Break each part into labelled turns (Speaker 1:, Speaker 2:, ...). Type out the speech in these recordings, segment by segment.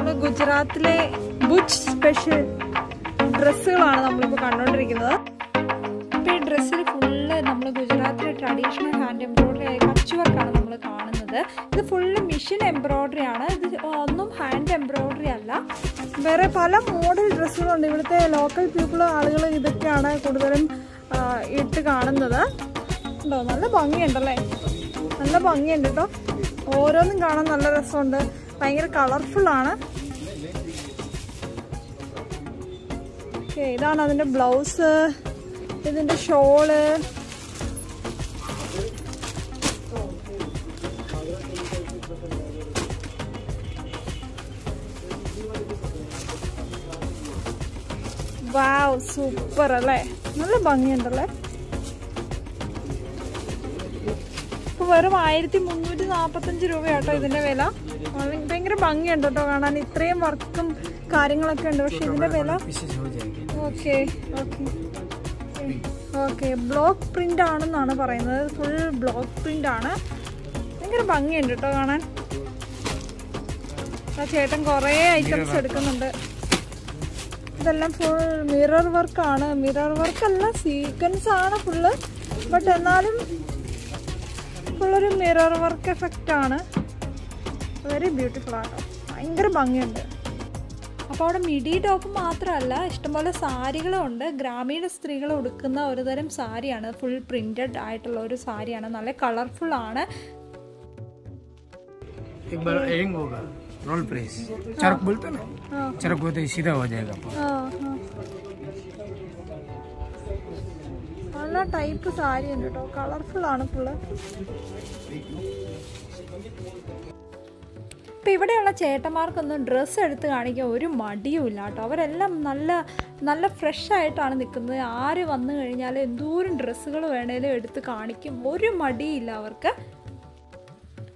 Speaker 1: നമ്മുടെ ഗുജറാത്തിലെ Butch special ഡ്രസ്സുകളാണ് നമ്മളിപ്പോൾ കണ്ടുകൊണ്ടിരിക്കുന്നത്. ഇപ്പോൾ ഈ ഡ്രസ്സിൽ ഫുള്ള് നമ്മൾ ഗുജറാത്തിലെ ട്രഡീഷണൽ ഹാൻഡ് എംബ്രോയ്ഡറി ആയ കച്ച് വർക്കാണ് നമ്മൾ കാണുന്നത്. ഇത് ഫുള്ള് മെഷീൻ എംബ്രോയ്ഡറി ആണ്. ഇത് ഒന്നും ഹാൻഡ് എംബ്രോയ്ഡറി അല്ല. വേറെ പല മോഡൽ ഡ്രസ്സുകളുണ്ട്. ഇവിടുത്തെ ലോക്കൽ പീപ്പിൾ ആളുകൾ ഇതൊക്കെയാണ് കൂടുതലും ഇട്ട് കാണുന്നത്. ഉണ്ടോ, നല്ല ഭംഗിയുണ്ടല്ലേ, നല്ല ഭംഗിയുണ്ട് കേട്ടോ. ഓരോന്നും കാണാൻ നല്ല രസമുണ്ട്, ഭയങ്കര കളർഫുള്ളാണ്. ഓക്കെ, ഇതാണ് അതിൻ്റെ ബ്ലൗസ്, ഇതിൻ്റെ ഷോള്. വാവ്, സൂപ്പർ അല്ലേ, നല്ല ഭംഗിയുണ്ടല്ലേ. ഇപ്പോൾ വെറും 1345 രൂപയാട്ടോ ഇതിൻ്റെ വില. ഭയങ്കര ഭംഗിയുണ്ട് കേട്ടോ കാണാൻ. ഇത്രയും വർക്കും കാര്യങ്ങളൊക്കെ ഉണ്ട്. പക്ഷെ ഇതിൻ്റെ വില okay okay okay block print ആണെന്നാണ് പറയുന്നത്. ഫുൾ ബ്ലോക്ക് പ്രിന്റ് ആണ്. ഭയങ്കര ഭംഗിയുണ്ട് കേട്ടോ കാണാൻ. ആ ചേട്ടൻ കുറേ ഐറ്റംസ് എടുക്കുന്നുണ്ട്. ഇതെല്ലാം ഫുൾ മിറർ വർക്കാണ്. മിറർ വർക്കല്ല, സീക്വൻസ് ആണ് ഫുള്ള്. ബട്ട് എന്നാലും ഫുള്ളൊരു മിറർ വർക്ക് എഫക്റ്റ് ആണ്. വെരി ബ്യൂട്ടിഫുൾ ആട്ടോ, ഭയങ്കര ഭംഗിയുണ്ട്. അപ്പോൾ അവിടെ മിഡി ടോപ്പ് മാത്രമല്ല, ഇഷ്ടംപോലെ സാരികളും ഉണ്ട്. ഗ്രാമീണ സ്ത്രീകൾ ഉടുക്കുന്ന ഒരു തരം സാരിയാണ്. ഫുൾ പ്രിന്റഡ് ആയിട്ടുള്ള ഒരു സാരിയാണ്. നല്ല കളർഫുൾ ആണ്. നല്ല ടൈപ്പ് സാരി ഉണ്ട് കേട്ടോ, കളർഫുൾ ആണ് ഫുള്ള്. ഇപ്പം ഇവിടെയുള്ള ചേട്ടന്മാർക്കൊന്നും ഡ്രസ്സ് എടുത്ത് കാണിക്കാൻ ഒരു മടിയുമില്ല കേട്ടോ. അവരെല്ലാം നല്ല നല്ല ഫ്രഷ് ആയിട്ടാണ് നിൽക്കുന്നത്. ആര് വന്നു കഴിഞ്ഞാലും എന്തോരം ഡ്രസ്സുകൾ വേണേലും എടുത്ത് കാണിക്കും, ഒരു മടിയില്ല അവർക്ക്.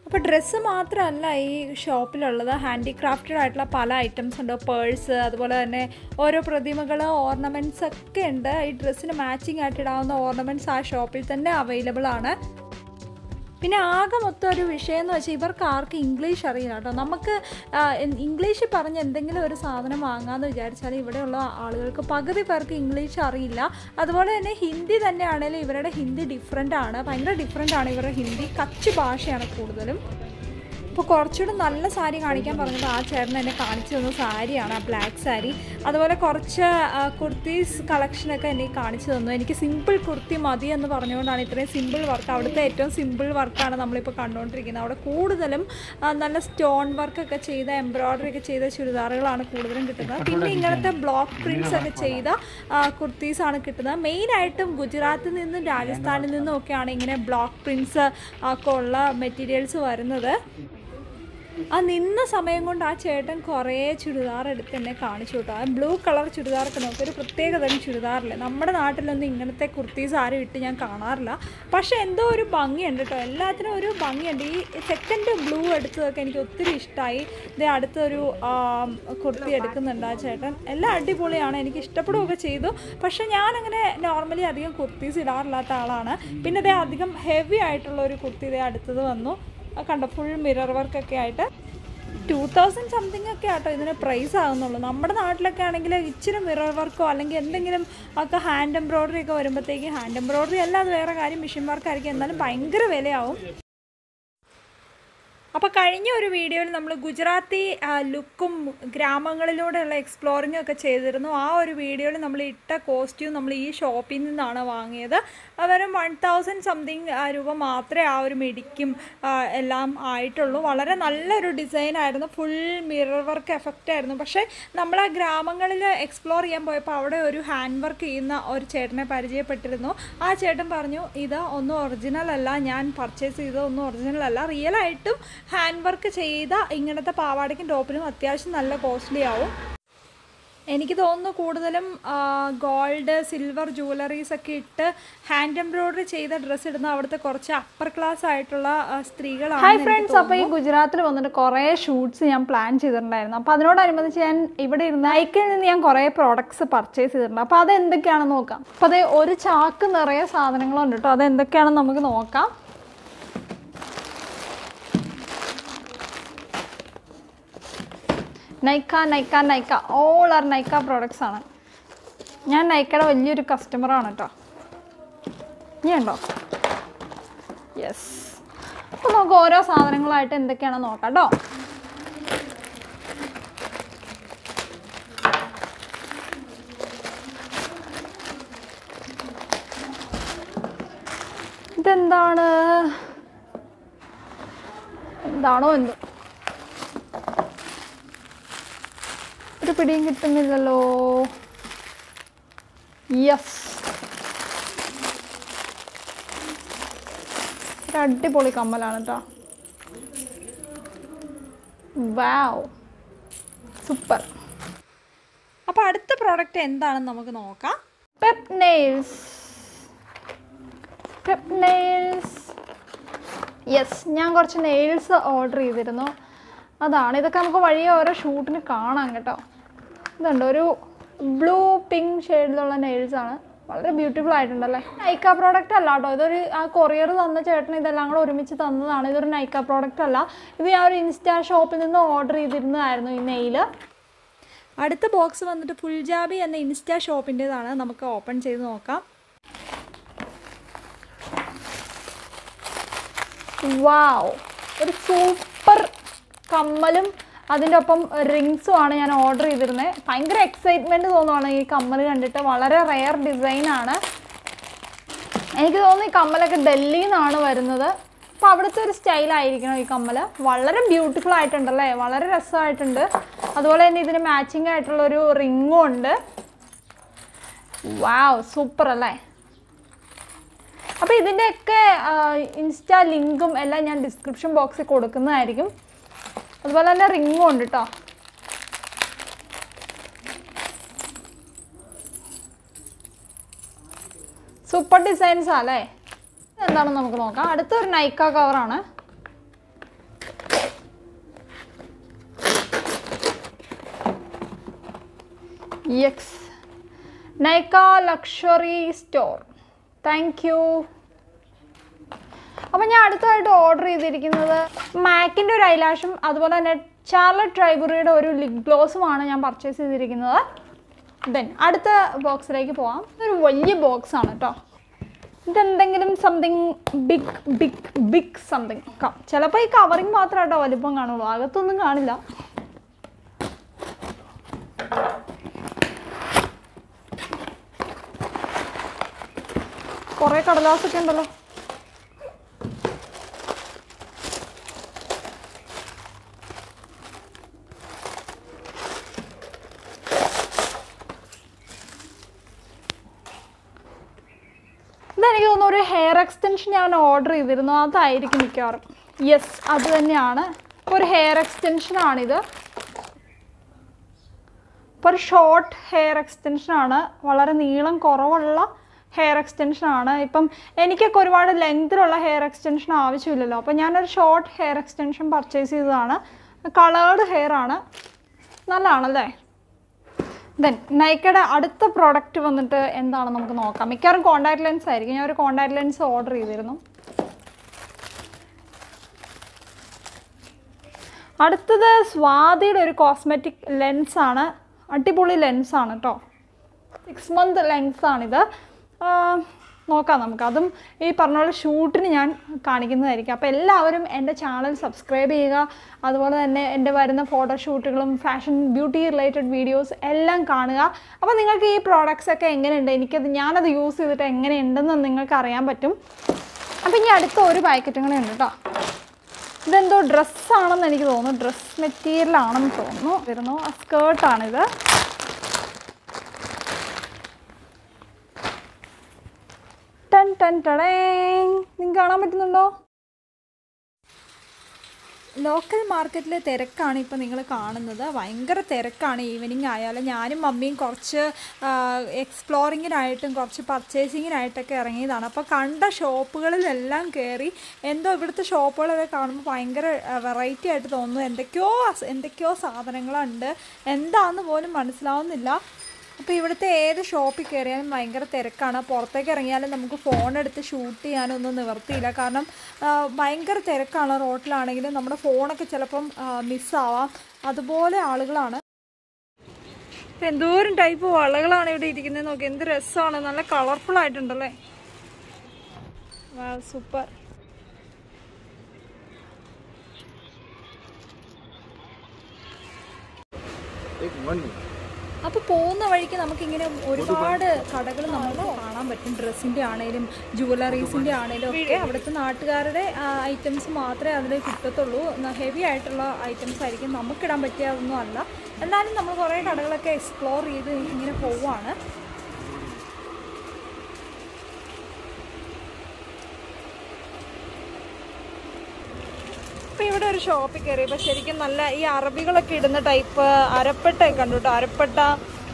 Speaker 1: അപ്പോൾ ഡ്രസ്സ് മാത്രമല്ല ഈ ഷോപ്പിലുള്ളത്, ഹാൻഡിക്രാഫ്റ്റഡ് ആയിട്ടുള്ള പല ഐറ്റംസ് ഉണ്ട്. പേഴ്സ്, അതുപോലെ തന്നെ ഓരോ പ്രതിമകൾ, ഓർണമെൻറ്റ്സ് ഒക്കെ ഉണ്ട്. ഈ ഡ്രസ്സിന് മാച്ചിങ് ആയിട്ട് ഇടാവുന്ന ഓർണമെൻറ്റ്സ് ആ ഷോപ്പിൽ തന്നെ അവൈലബിൾ ആണ്. പിന്നെ ആകെ മൊത്തം ഒരു വിഷയം എന്ന് വെച്ചാൽ ഇവർക്ക് ആർക്കും ഇംഗ്ലീഷ് അറിയില്ല കേട്ടോ. നമുക്ക് ഇംഗ്ലീഷിൽ പറഞ്ഞ് എന്തെങ്കിലും ഒരു സാധനം വാങ്ങാമെന്ന് വിചാരിച്ചാൽ ഇവിടെയുള്ള ആളുകൾക്ക് പകുതി പേർക്ക് ഇംഗ്ലീഷ് അറിയില്ല. അതുപോലെ തന്നെ ഹിന്ദി തന്നെയാണെങ്കിലും ഇവരുടെ ഹിന്ദി ഡിഫറെൻ്റ് ആണ്, ഭയങ്കര ഡിഫറെൻ്റ് ആണ് ഇവരുടെ ഹിന്ദി. കച്ച് ഭാഷയാണ് കൂടുതലും. ഇപ്പോൾ കുറച്ചുകൂടി നല്ല സാരി കാണിക്കാൻ പറഞ്ഞത് ആ ചേട്ടൻ എന്നെ കാണിച്ചു തന്ന സാരിയാണ്, ആ ബ്ലാക്ക് സാരി. അതുപോലെ കുറച്ച് കുർത്തീസ് കളക്ഷനൊക്കെ എന്നെ കാണിച്ചു തന്നു. എനിക്ക് സിമ്പിൾ കുർത്തി മതി എന്ന് പറഞ്ഞുകൊണ്ടാണ് ഇത്രയും സിമ്പിൾ വർക്ക്. അവിടുത്തെ ഏറ്റവും സിമ്പിൾ വർക്കാണ് നമ്മളിപ്പോൾ കണ്ടുകൊണ്ടിരിക്കുന്നത്. അവിടെ കൂടുതലും നല്ല സ്റ്റോൺ വർക്കൊക്കെ ചെയ്ത, എംബ്രോയ്ഡറി ഒക്കെ ചെയ്ത ചുരിദാറുകളാണ് കൂടുതലും കിട്ടുന്നത്. പിന്നെ ഇങ്ങനത്തെ ബ്ലോക്ക് പ്രിൻറ്റ്സ് ഒക്കെ ചെയ്ത കുർത്തീസാണ് കിട്ടുന്നത്. മെയിനായിട്ടും ഗുജറാത്തിൽ നിന്നും രാജസ്ഥാനിൽ നിന്നും ഒക്കെയാണ് ഇങ്ങനെ ബ്ലോക്ക് പ്രിൻറ്റ്സ് ഒക്കെ ഉള്ള മെറ്റീരിയൽസ് വരുന്നത്. ആ നിന്ന സമയം കൊണ്ട് ആ ചേട്ടൻ കുറേ ചുരിദാർ എടുത്ത് എന്നെ കാണിച്ചു കേട്ടോ. ആ ബ്ലൂ കളർ ചുരിദാറൊക്കെ നോക്കി, ഒരു പ്രത്യേക തരം ചുരിദാറില്ല. നമ്മുടെ നാട്ടിലൊന്നും ഇങ്ങനത്തെ കുർത്തീസ് ആരും ഇട്ട് ഞാൻ കാണാറില്ല. പക്ഷേ എന്തോ ഒരു ഭംഗിയുണ്ട് കേട്ടോ, എല്ലാത്തിനും ഒരു ഭംഗിയുണ്ട്. ഈ സെക്കൻഡ് ബ്ലൂ എടുത്തതൊക്കെ എനിക്ക് ഒത്തിരി ഇഷ്ടമായി. ഇത് അടുത്തൊരു കുർത്തി എടുക്കുന്നുണ്ട് ആ ചേട്ടൻ. എല്ലാം അടിപൊളിയാണ്, എനിക്ക് ഇഷ്ടപ്പെടുകയൊക്കെ ചെയ്തു. പക്ഷേ ഞാനങ്ങനെ നോർമലി അധികം കുർത്തീസ് ഇടാറില്ലാത്ത ആളാണ്. പിന്നെ ഇതേ അധികം ഹെവി ആയിട്ടുള്ള ഒരു കുർത്തി ഇതേ അടുത്തത് വന്നു. കണ്ടോ, ഫുൾ മിറർ വർക്കൊക്കെ ആയിട്ട് 2000 സംതിങ് ഒക്കെ ആട്ടോ ഇതിന് പ്രൈസ് ആകുന്നുള്ളൂ. നമ്മുടെ നാട്ടിലൊക്കെ ആണെങ്കിൽ ഇച്ചിരി മിറർ വർക്കോ അല്ലെങ്കിൽ എന്തെങ്കിലും ഒക്കെ ഹാൻഡ് എംബ്രോയ്ഡറി ഒക്കെ വരുമ്പോഴത്തേക്ക്, ഹാൻഡ് എംബ്രോയ്ഡറി അല്ല അത് വേറെ കാര്യം, മെഷീൻ വർക്കായിരിക്കും, എന്നാലും ഭയങ്കര വിലയാവും. അപ്പോൾ കഴിഞ്ഞ ഒരു വീഡിയോയിൽ നമ്മൾ ഗുജറാത്തി ലുക്കും ഗ്രാമങ്ങളിലൂടെയുള്ള എക്സ്പ്ലോറിങ്ങും ഒക്കെ ചെയ്തിരുന്നു. ആ ഒരു വീഡിയോയിൽ നമ്മൾ ഇട്ട കോസ്റ്റ്യൂം നമ്മൾ ഈ ഷോപ്പിൽ നിന്നാണ് വാങ്ങിയത്. വെറും 1000 സംതിങ് രൂപ മാത്രമേ ആ ഒരു മിടിക്കും എല്ലാം ആയിട്ടുള്ളൂ. വളരെ നല്ലൊരു ഡിസൈനായിരുന്നു, ഫുൾ മിറർ വർക്ക് എഫക്റ്റ് ആയിരുന്നു. പക്ഷേ നമ്മൾ ആ ഗ്രാമങ്ങളിൽ എക്സ്പ്ലോർ ചെയ്യാൻ പോയപ്പോൾ അവിടെ ഒരു ഹാൻഡ് വർക്ക് ചെയ്യുന്ന ഒരു ചേട്ടനെ പരിചയപ്പെട്ടിരുന്നു. ആ ചേട്ടൻ പറഞ്ഞു, ഇത് ഒന്നും ഒറിജിനൽ അല്ല, ഞാൻ പർച്ചേസ് ചെയ്തത് ഒന്നും ഒറിജിനൽ അല്ല, റിയലായിട്ടും ഹാൻഡ് വർക്ക് ചെയ്ത ഇങ്ങനത്തെ പാവാടയ്ക്കും ടോപ്പിനും അത്യാവശ്യം നല്ല കോസ്റ്റ്ലി ആവും. എനിക്ക് തോന്നുന്നു കൂടുതലും ഗോൾഡ്, സിൽവർ ജ്വല്ലറീസ് ഒക്കെ ഇട്ട് ഹാൻഡ് എംബ്രോയ്ഡറി ചെയ്ത ഡ്രസ്സ് ഇടുന്ന അവിടുത്തെ കുറച്ച് അപ്പർ ക്ലാസ് ആയിട്ടുള്ള സ്ത്രീകളാണ്. ഹായ് ഫ്രണ്ട്സ്, അപ്പോൾ ഈ ഗുജറാത്തിൽ വന്നിട്ട് കുറേ ഷൂട്ട്സ് ഞാൻ പ്ലാൻ ചെയ്തിട്ടുണ്ടായിരുന്നു. അപ്പോൾ അതിനോടനുബന്ധിച്ച് ഞാൻ ഇവിടെ ഇരുന്ന് നൈക്കയിൽ നിന്ന് ഞാൻ കുറേ പ്രോഡക്ട്സ് പർച്ചേസ് ചെയ്തിട്ടുണ്ട്. അപ്പോൾ അതെന്തൊക്കെയാണെന്ന് നോക്കാം. അപ്പോൾ അത് ഒരു ചാക്ക് നിറയെ സാധനങ്ങളുണ്ട് കേട്ടോ. അതെന്തൊക്കെയാണെന്ന് നമുക്ക് നോക്കാം. Nykaa all are Nykaa products ആണ്. ഞാൻ നൈക്കയുടെ വലിയൊരു കസ്റ്റമറാണ് കേട്ടോ. ഇനി ഉണ്ടോ? യെസ്. അപ്പോൾ നമുക്ക് ഓരോ സാധനങ്ങളായിട്ട് എന്തൊക്കെയാണെന്ന് നോക്കാം കേട്ടോ. ഇതെന്താണ്? എന്താണോ എന്തോ ഒരു പിടിയും കിട്ടുന്നില്ലല്ലോ. യെസ്, ഒരു അടിപൊളി കമ്മലാണ് കേട്ടോ. വാവ്, സൂപ്പർ. അപ്പോൾ അടുത്ത പ്രോഡക്റ്റ് എന്താണെന്ന് നമുക്ക് നോക്കാം. Pep nails. യെസ്, ഞാൻ കുറച്ച് നെയിൽസ് ഓർഡർ ചെയ്തിരുന്നു. അതാണ് ഇതൊക്കെ നമുക്ക് വഴിയെ ഓരോ ഷൂട്ടിന് കാണാം കേട്ടോ. ഇതുണ്ട്, ഒരു ബ്ലൂ പിങ്ക് ഷെയ്ഡിലുള്ള നെയിൽസാണ്. വളരെ ബ്യൂട്ടിഫുൾ ആയിട്ടുണ്ടല്ലേ. നൈക്ക പ്രോഡക്റ്റ് അല്ല കേട്ടോ, ഇതൊരു ആ കൊറിയർ തന്ന ചേട്ടൻ ഇതെല്ലാം കൂടെ ഒരുമിച്ച് തന്നതാണ്. ഇതൊരു നൈക്ക പ്രോഡക്റ്റ് അല്ല. ഇത് ഞാൻ ഒരു ഇൻസ്റ്റാ ഷോപ്പിൽ നിന്ന് ഓർഡർ ചെയ്തിരുന്നതായിരുന്നു ഈ നെയിൽ. അടുത്ത ബോക്സ് വന്നിട്ട് ഫുൾജാബി എന്ന ഇൻസ്റ്റാ ഷോപ്പിൻ്റെതാണ്. നമുക്ക് ഓപ്പൺ ചെയ്ത് നോക്കാം. വാവ്, ഒരു സൂപ്പർ കമ്മലും അതിൻ്റെ ഒപ്പം റിങ്സുമാണ് ഞാൻ ഓർഡർ ചെയ്തിരുന്നത്. ഭയങ്കര എക്സൈറ്റ്മെൻറ്റ് തോന്നുവാണ് ഈ കമ്മൽ കണ്ടിട്ട്. വളരെ റെയർ ഡിസൈനാണ്. എനിക്ക് തോന്നുന്നു ഈ കമ്മലൊക്കെ ഡൽഹിയിൽ നിന്നാണ് വരുന്നത്. അപ്പോൾ അവിടുത്തെ ഒരു സ്റ്റൈലായിരിക്കണം ഈ കമ്മൽ. വളരെ ബ്യൂട്ടിഫുൾ ആയിട്ടുണ്ടല്ലേ, വളരെ രസമായിട്ടുണ്ട്. അതുപോലെ തന്നെ ഇതിന് മാച്ചിങ് ആയിട്ടുള്ളൊരു റിങ്ങും ഉണ്ട്. വാവ്, സൂപ്പർ അല്ലേ. അപ്പോൾ ഇതിൻ്റെയൊക്കെ ഇൻസ്റ്റാ ലിങ്കും എല്ലാം ഞാൻ ഡിസ്ക്രിപ്ഷൻ ബോക്സിൽ കൊടുക്കുന്നതായിരിക്കും. അതുപോലെ തന്നെ റിങ്ങും ഉണ്ട് കേട്ടോ. സൂപ്പർ ഡിസൈൻസാ അല്ലേ. എന്താണെന്ന് നമുക്ക് നോക്കാം. അടുത്തൊരു നൈക്ക കവറാണ്. Yes, Nykaa luxury store. Thank you. അപ്പം ഞാൻ അടുത്തതായിട്ട് ഓർഡർ ചെയ്തിരിക്കുന്നത് മാക്കിൻ്റെ ഒരു ഐലാഷും അതുപോലെ തന്നെ ചാർലറ്റ് ട്രൈബറിയുടെ ഒരു ലിപ് ഗ്ലോസുമാണ് ഞാൻ പർച്ചേസ് ചെയ്തിരിക്കുന്നത്. ദെൻ അടുത്ത ബോക്സിലേക്ക് പോവാം. ഇതൊരു വലിയ ബോക്സാണ് കേട്ടോ. ഇതെന്തെങ്കിലും സംതിങ് ബിഗ് സംതിങ്. ചിലപ്പോൾ ഈ കവറിങ് മാത്രം കേട്ടോ വലിപ്പം കാണുള്ളൂ, അകത്തൊന്നും കാണില്ല. കുറേ കടലാസൊക്കെ ഉണ്ടല്ലോ. ഇതെനിക്ക് തോന്നുന്നു ഒരു ഹെയർ എക്സ്റ്റൻഷൻ ഞാൻ ഓർഡർ ചെയ്തിരുന്നു. അതായിരിക്കും മിക്കവാറും. യെസ്, അത് തന്നെയാണ്. ഒരു ഹെയർ എക്സ്റ്റൻഷനാണിത്. ഇപ്പോൾ ഒരു ഷോർട്ട് ഹെയർ എക്സ്റ്റൻഷനാണ്. വളരെ നീളം കുറവുള്ള ഹെയർ എക്സ്റ്റൻഷനാണ്. ഇപ്പം എനിക്കൊക്കെ ഒരുപാട് ലെങ്തിലുള്ള ഹെയർ എക്സ്റ്റൻഷൻ ആവശ്യമില്ലല്ലോ. അപ്പോൾ ഞാനൊരു ഷോർട്ട് ഹെയർ എക്സ്റ്റൻഷൻ പർച്ചേസ് ചെയ്തതാണ്. കളേർഡ് ഹെയർ ആണ്. നല്ലതാണല്ലേ. ദെൻ നൈക്കയുടെ അടുത്ത പ്രോഡക്റ്റ് വന്നിട്ട് എന്താണെന്ന് നമുക്ക് നോക്കാം. മിക്കവാറും കോണ്ടാക്ട് ലെൻസ് ആയിരിക്കും. ഞാൻ ഒരു കോണ്ടാക്ട് ലെൻസ് ഓർഡർ ചെയ്തിരുന്നു. അടുത്തത് സ്വാതിയുടെ ഒരു കോസ്മെറ്റിക് ലെൻസാണ്. അടിപൊളി ലെൻസാണ് കേട്ടോ. 6 month ലെൻസാണിത്. നോക്കാം നമുക്ക്. അതും ഈ പറഞ്ഞ പോലെ ഷൂട്ടിന് ഞാൻ കാണിക്കുന്നതായിരിക്കും. അപ്പോൾ എല്ലാവരും എൻ്റെ ചാനൽ സബ്സ്ക്രൈബ് ചെയ്യുക. അതുപോലെ തന്നെ എൻ്റെ വരുന്ന ഫോട്ടോഷൂട്ടുകളും ഫാഷൻ ബ്യൂട്ടി റിലേറ്റഡ് വീഡിയോസ് എല്ലാം കാണുക. അപ്പോൾ നിങ്ങൾക്ക് ഈ പ്രോഡക്റ്റ്സ് ഒക്കെ എങ്ങനെയുണ്ട്, ഞാനത് യൂസ് ചെയ്തിട്ട് എങ്ങനെയുണ്ടെന്ന് നിങ്ങൾക്ക് അറിയാൻ പറ്റും. അപ്പോൾ ഇനി അടുത്ത ഒരു പാക്കറ്റും കൂടെ ഉണ്ട് കേട്ടോ. ഇതെന്തോ ഡ്രസ്സാണെന്ന് എനിക്ക് തോന്നുന്നു. ഡ്രസ് മെറ്റീരിയലാണെന്ന് തോന്നുന്നു. ആ സ്കേർട്ടാണിത്. നിങ്ങൾക്ക് കാണാൻ പറ്റുന്നുണ്ടോ? ലോക്കൽ മാർക്കറ്റിലെ തിരക്കാണ് ഇപ്പോൾ നിങ്ങൾ കാണുന്നത്. ഭയങ്കര തിരക്കാണ്. ഈവനിങ് ആയാലും ഞാനും മമ്മിയും കുറച്ച് എക്സ്പ്ലോറിങ്ങിനായിട്ടും കുറച്ച് പർച്ചേസിങ്ങിനായിട്ടൊക്കെ ഇറങ്ങിയതാണ്. അപ്പോൾ കണ്ട ഷോപ്പുകളിലെല്ലാം കയറി. എന്തോ ഇവിടുത്തെ ഷോപ്പുകളൊക്കെ കാണുമ്പോൾ ഭയങ്കര വെറൈറ്റി ആയിട്ട് തോന്നുന്നു. എന്തൊക്കെയോ സാധനങ്ങളുണ്ട്. എന്താണെന്ന് പോലും മനസ്സിലാവുന്നില്ല. അപ്പോൾ ഇവിടുത്തെ ഏത് ഷോപ്പിൽ കയറിയാലും ഭയങ്കര തിരക്കാണ്. പുറത്തേക്ക് ഇറങ്ങിയാലും നമുക്ക് ഫോണെടുത്ത് ഷൂട്ട് ചെയ്യാനൊന്നും നിവർത്തിയില്ല. കാരണം ഭയങ്കര തിരക്കാണ്. റോട്ടിലാണെങ്കിലും നമ്മുടെ ഫോണൊക്കെ ചിലപ്പം മിസ്സാവാം. അതുപോലെ ആളുകളാണ്. ഇപ്പം എന്തോരം ടൈപ്പ് വളകളാണ് ഇവിടെ ഇരിക്കുന്നത്. നോക്കി എന്ത് രസമാണ്. നല്ല കളർഫുൾ ആയിട്ടുണ്ടല്ലേ. സൂപ്പർ. അപ്പോൾ പോകുന്ന വഴിക്ക് നമുക്കിങ്ങനെ ഒരുപാട് കടകൾ നമുക്ക് കാണാൻ പറ്റും. ഡ്രസ്സിൻ്റെ ആണേലും ജുവലറീസിൻ്റെ ആണേലും ഒക്കെ അവിടുത്തെ നാട്ടുകാരുടെ ഐറ്റംസ് മാത്രമേ അതിൽ കിട്ടത്തുള്ളൂ. ഹെവി ആയിട്ടുള്ള ഐറ്റംസ് ആയിരിക്കും. നമുക്കിടാൻ പറ്റിയതൊന്നും അല്ല. എന്നാലും നമ്മൾ കുറേ കടകളൊക്കെ എക്സ്പ്ലോർ ചെയ്ത് ഇങ്ങനെ പോവുകയാണ്. അപ്പോൾ ഇവിടെ ഒരു ഷോപ്പിൽ കയറിയപ്പോൾ ശരിക്കും നല്ല ഈ അറബികളൊക്കെ ഇടുന്ന ടൈപ്പ് അരപ്പട്ടയൊക്കെ കണ്ടു കേട്ടോ. അരപ്പട്ട,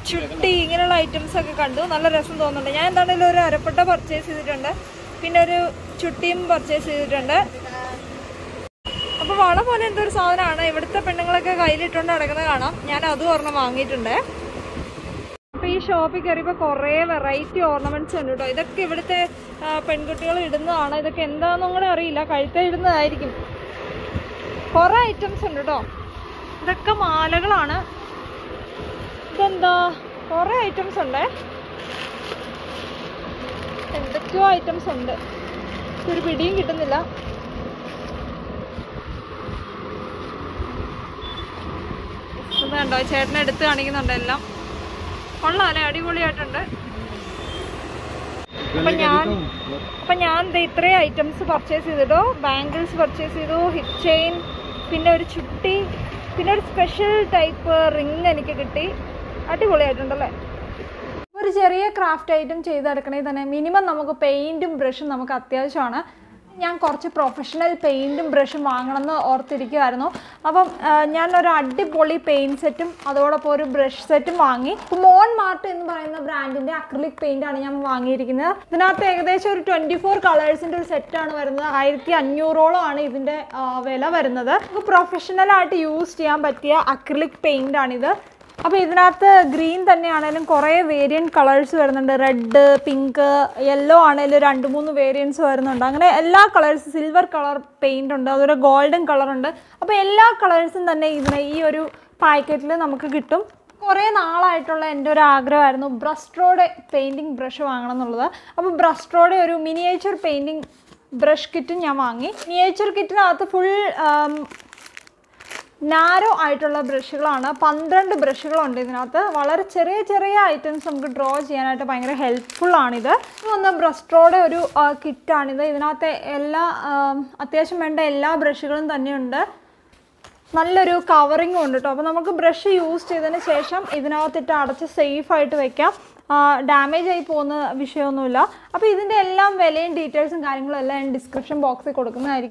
Speaker 1: ചുട്ടി, ഇങ്ങനെയുള്ള ഐറ്റംസൊക്കെ കണ്ടു. നല്ല രസം തോന്നുന്നുണ്ട്. ഞാൻ എന്താണെങ്കിലും ഒരു അരപ്പട്ട പർച്ചേസ് ചെയ്തിട്ടുണ്ട്. പിന്നെ ഒരു ചുട്ടിയും പർച്ചേസ് ചെയ്തിട്ടുണ്ട്. അപ്പോൾ വള പോലെ എന്തൊരു സാധനമാണ്. ഇവിടുത്തെ പെണ്ണുങ്ങളൊക്കെ കയ്യിലിട്ടുകൊണ്ട് നടക്കുന്നത് കാണാം. ഞാൻ അതും ഒരെണ്ണം വാങ്ങിയിട്ടുണ്ട്. അപ്പോൾ ഈ ഷോപ്പിൽ കയറിയപ്പോൾ കുറേ വെറൈറ്റി ഓർണമെൻറ്റ്സ് ഉണ്ട് കേട്ടോ. ഇതൊക്കെ ഇവിടുത്തെ പെൺകുട്ടികൾ ഇടുന്നതാണ്. ഇതൊക്കെ എന്താണെന്നും കൂടെ അറിയില്ല. കഴുത്തെ ഇടുന്നതായിരിക്കും. കുറേ ഐറ്റംസ് ഉണ്ട് കേട്ടോ. ഇതൊക്കെ മാലകളാണ്. ഇതെന്താ, കുറേ ഐറ്റംസ് ഉണ്ട്. എന്തൊക്കെയോ ഐറ്റംസ് ഉണ്ട്. ഒരു പിടിയും കിട്ടുന്നില്ല. ഇത് കണ്ടോ, ചേട്ടനെ എടുത്ത് കാണിക്കുന്നുണ്ട്. എല്ലാം കൊള്ളാല്ലേ, അടിപൊളിയായിട്ടുണ്ട്. അപ്പം ഞാൻ ഇത്രയും ഐറ്റംസ് പർച്ചേസ് ചെയ്തിട്ടോ. ബാംഗിൾസ് പർച്ചേസ് ചെയ്തു, ഹിപ്പ് ചെയിൻ, പിന്നെ ഒരു ചുട്ടി, പിന്നെ ഒരു സ്പെഷ്യൽ ടൈപ്പ് റിങ് എനിക്ക് കിട്ടി. അടിപൊളിയായിട്ടുണ്ടല്ലേ. ഒരു ചെറിയ ക്രാഫ്റ്റ് ഐറ്റം ചെയ്തെടുക്കണമെങ്കിൽ തന്നെ മിനിമം നമുക്ക് പെയിൻറ്റും ബ്രഷും നമുക്ക് അത്യാവശ്യമാണ്. ഞാൻ കുറച്ച് പ്രൊഫഷണൽ പെയിൻറ്റും ബ്രഷും വാങ്ങണമെന്ന് ഓർത്തിരിക്കുമായിരുന്നു. അപ്പം ഞാനൊരു അടിപൊളി പെയിൻറ്റ് സെറ്റും അതോടൊപ്പം ഒരു ബ്രഷ് സെറ്റും വാങ്ങി. മോൺ മാർട്ട് എന്ന് പറയുന്ന ബ്രാൻഡിൻ്റെ അക്രിലിക് പെയിൻ്റാണ് ഞാൻ വാങ്ങിയിരിക്കുന്നത്. ഇതിനകത്ത് ഏകദേശം ഒരു 24 കളേഴ്സിൻ്റെ ഒരു സെറ്റാണ് വരുന്നത്. 1500ഓളമാണ് ഇതിൻ്റെ വില വരുന്നത്. നമുക്ക് പ്രൊഫഷണലായിട്ട് യൂസ് ചെയ്യാൻ പറ്റിയ അക്രിലിക് പെയിൻ്റാണിത്. അപ്പോൾ ഇതിനകത്ത് ഗ്രീൻ തന്നെയാണേലും കുറേ വേരിയൻറ്റ് കളേഴ്സ് വരുന്നുണ്ട്. റെഡ്, പിങ്ക്, യെല്ലോ ആണേലും 2-3 വേരിയൻറ്റ്സ് വരുന്നുണ്ട്. അങ്ങനെ എല്ലാ കളേഴ്സ്, സിൽവർ കളർ പെയിൻ്റ് ഉണ്ട്, അതുപോലെ ഗോൾഡൻ കളറുണ്ട്. അപ്പോൾ എല്ലാ കളേഴ്സും തന്നെ ഈ ഒരു പാക്കറ്റിൽ നമുക്ക് കിട്ടും. കുറേ നാളായിട്ടുള്ള എൻ്റെ ഒരു ആഗ്രഹമായിരുന്നു ബ്രസ്ട്രോയുടെ പെയിൻറ്റിങ് ബ്രഷ് വാങ്ങണം എന്നുള്ളത്. അപ്പോൾ ബ്രസ്ട്രോയുടെ ഒരു മിനിയേച്ചർ പെയിൻറ്റിങ് ബ്രഷ് കിറ്റും ഞാൻ വാങ്ങി. മിനിയേച്ചർ കിറ്റിനകത്ത് ഫുൾ നാരോ ആയിട്ടുള്ള ബ്രഷുകളാണ്. 12 ബ്രഷുകളുണ്ട് ഇതിനകത്ത്. വളരെ ചെറിയ ചെറിയ ഐറ്റംസ് നമുക്ക് ഡ്രോ ചെയ്യാനായിട്ട് ഭയങ്കര ഹെൽപ്ഫുള്ളാണിത്. ഇത് വന്ന ബ്രസ്ട്രോയുടെ ഒരു കിറ്റാണിത്. ഇതിനകത്ത് അത്യാവശ്യം വേണ്ട എല്ലാ ബ്രഷുകളും തന്നെയുണ്ട്. നല്ലൊരു കവറിങ്ങും ഉണ്ട് കേട്ടോ. അപ്പോൾ നമുക്ക് ബ്രഷ് യൂസ് ചെയ്തതിന് ശേഷം ഇതിനകത്തിട്ട് അടച്ച് സേഫായിട്ട് വെക്കാം. ഡാമേജ് ആയി പോകുന്ന വിഷയമൊന്നുമില്ല. അപ്പോൾ ഇതിൻ്റെ എല്ലാം വിലയും ഡീറ്റെയിൽസും കാര്യങ്ങളും എല്ലാം ഡിസ്ക്രിപ്ഷൻ ബോക്സിൽ കൊടുക്കുന്നതായിരിക്കും.